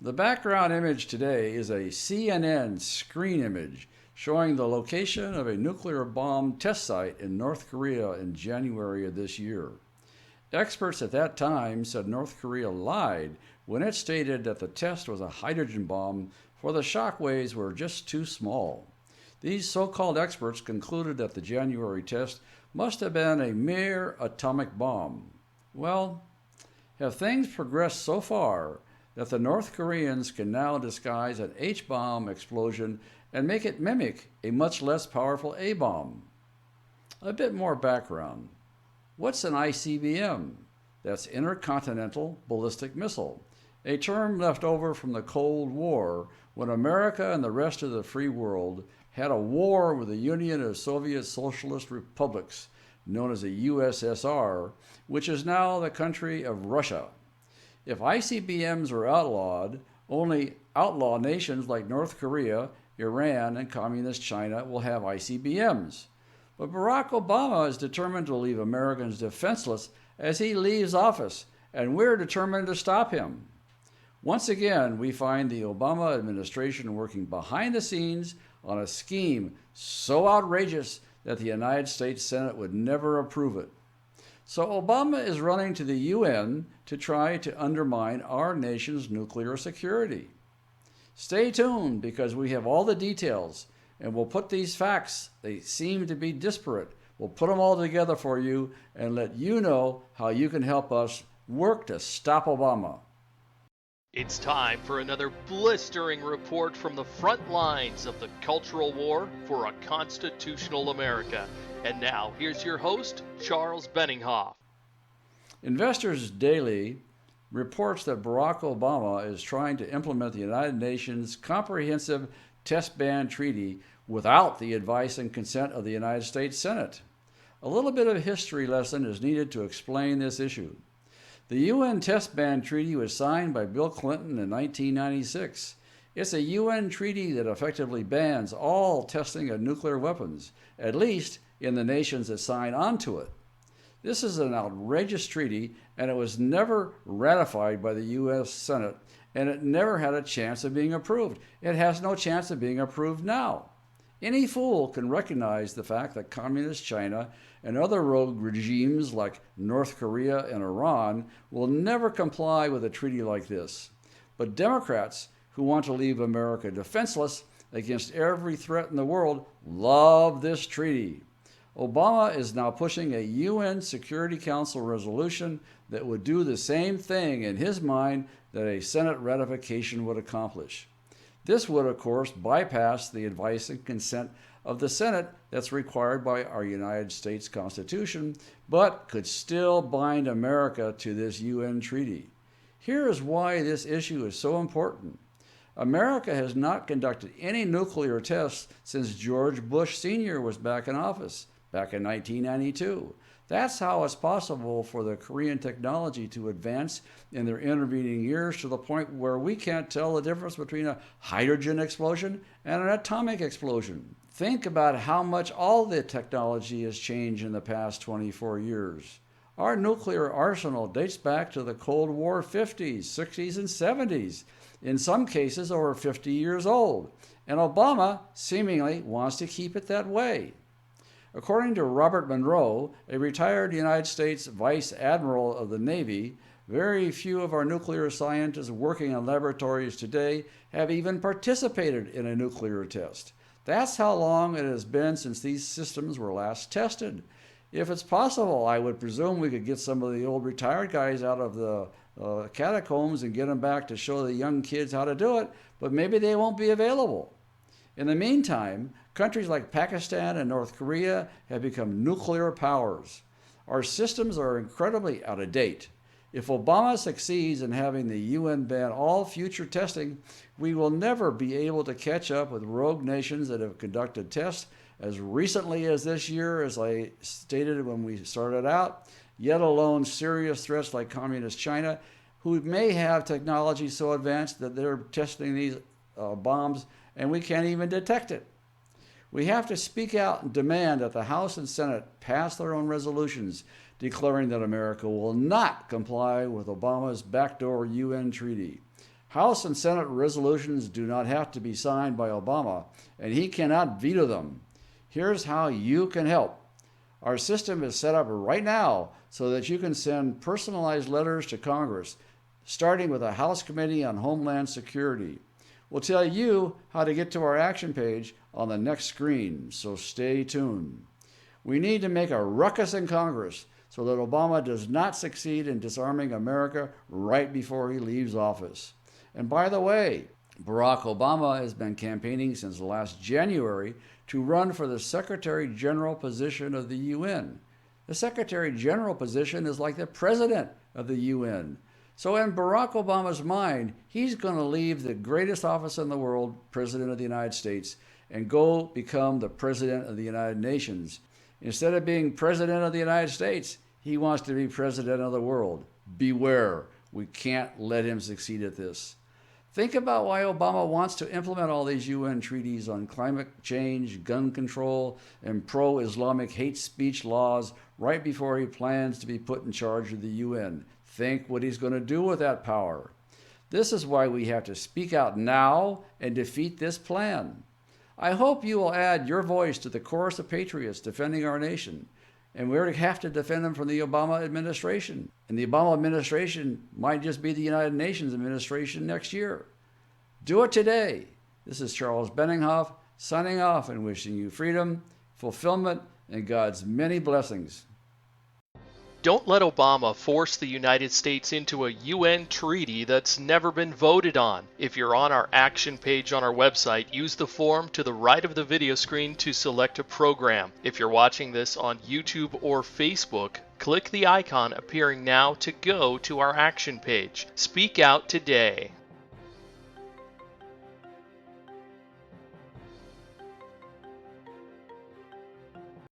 The background image today is a CNN screen image showing the location of a nuclear bomb test site in North Korea in January of this year. Experts at that time said North Korea lied when it stated that the test was a hydrogen bomb, for the shock waves were just too small. These so-called experts concluded that the January test must have been a mere atomic bomb. Well, have things progressed so far that the North Koreans can now disguise an H-bomb explosion and make it mimic a much less powerful A-bomb? A bit more background. What's an ICBM? That's Intercontinental Ballistic Missile, a term left over from the Cold War when America and the rest of the free world had a war with the Union of Soviet Socialist Republics, known as the USSR, which is now the country of Russia. If ICBMs are outlawed, only outlaw nations like North Korea, Iran, and Communist China will have ICBMs. But Barack Obama is determined to leave Americans defenseless as he leaves office, and we're determined to stop him. Once again, we find the Obama administration working behind the scenes on a scheme so outrageous that the United States Senate would never approve it. So Obama is running to the UN to try to undermine our nation's nuclear security. Stay tuned, because we have all the details, and we'll put these facts, they seem to be disparate, we'll put them all together for you and let you know how you can help us work to stop Obama. It's time for another blistering report from the front lines of the cultural war for a constitutional America. And now, here's your host, Charles Benninghoff. Investors Daily reports that Barack Obama is trying to implement the United Nations Comprehensive Test Ban Treaty without the advice and consent of the United States Senate. A little bit of a history lesson is needed to explain this issue. The UN Test Ban Treaty was signed by Bill Clinton in 1996. It's a UN treaty that effectively bans all testing of nuclear weapons, at least in the nations that sign onto it. This is an outrageous treaty, and it was never ratified by the U.S. Senate, and it never had a chance of being approved. It has no chance of being approved now. Any fool can recognize the fact that Communist China and other rogue regimes like North Korea and Iran will never comply with a treaty like this. But Democrats who want to leave America defenseless against every threat in the world love this treaty. Obama is now pushing a UN Security Council resolution that would do the same thing in his mind that a Senate ratification would accomplish. This would, of course, bypass the advice and consent of the Senate that's required by our United States Constitution, but could still bind America to this UN treaty. Here is why this issue is so important. America has not conducted any nuclear tests since George Bush Sr. was back in office, back in 1992. That's how it's possible for the Korean technology to advance in their intervening years to the point where we can't tell the difference between a hydrogen explosion and an atomic explosion. Think about how much all the technology has changed in the past 24 years. Our nuclear arsenal dates back to the Cold War 50s, 60s, and 70s, in some cases over 50 years old, and Obama seemingly wants to keep it that way. According to Robert Monroe, a retired United States Vice Admiral of the Navy, very few of our nuclear scientists working in laboratories today have even participated in a nuclear test. That's how long it has been since these systems were last tested. If it's possible, I would presume we could get some of the old retired guys out of the catacombs and get them back to show the young kids how to do it, but maybe they won't be available. In the meantime, countries like Pakistan and North Korea have become nuclear powers. Our systems are incredibly out of date. If Obama succeeds in having the UN ban all future testing, we will never be able to catch up with rogue nations that have conducted tests as recently as this year, as I stated when we started out, yet alone serious threats like Communist China, who may have technology so advanced that they're testing these bombs and we can't even detect it. We have to speak out and demand that the House and Senate pass their own resolutions declaring that America will not comply with Obama's backdoor UN treaty. House and Senate resolutions do not have to be signed by Obama, and he cannot veto them. Here's how you can help. Our system is set up right now so that you can send personalized letters to Congress, starting with a House Committee on Homeland Security. We'll tell you how to get to our action page on the next screen, so stay tuned. We need to make a ruckus in Congress so that Obama does not succeed in disarming America right before he leaves office. And by the way, Barack Obama has been campaigning since last January to run for the Secretary General position of the UN. The Secretary General position is like the President of the UN. So in Barack Obama's mind, he's going to leave the greatest office in the world, President of the United States, and go become the President of the United Nations. Instead of being President of the United States, he wants to be President of the world. Beware, we can't let him succeed at this. Think about why Obama wants to implement all these UN treaties on climate change, gun control, and pro-Islamic hate speech laws right before he plans to be put in charge of the UN. Think what he's going to do with that power. This is why we have to speak out now and defeat this plan. I hope you will add your voice to the chorus of patriots defending our nation. And we're going to have to defend them from the Obama administration. And the Obama administration might just be the United Nations administration next year. Do it today. This is Charles Benninghoff signing off and wishing you freedom, fulfillment, and God's many blessings. Don't let Obama force the United States into a UN treaty that's never been voted on. If you're on our action page on our website, use the form to the right of the video screen to select a program. If you're watching this on YouTube or Facebook, click the icon appearing now to go to our action page. Speak out today.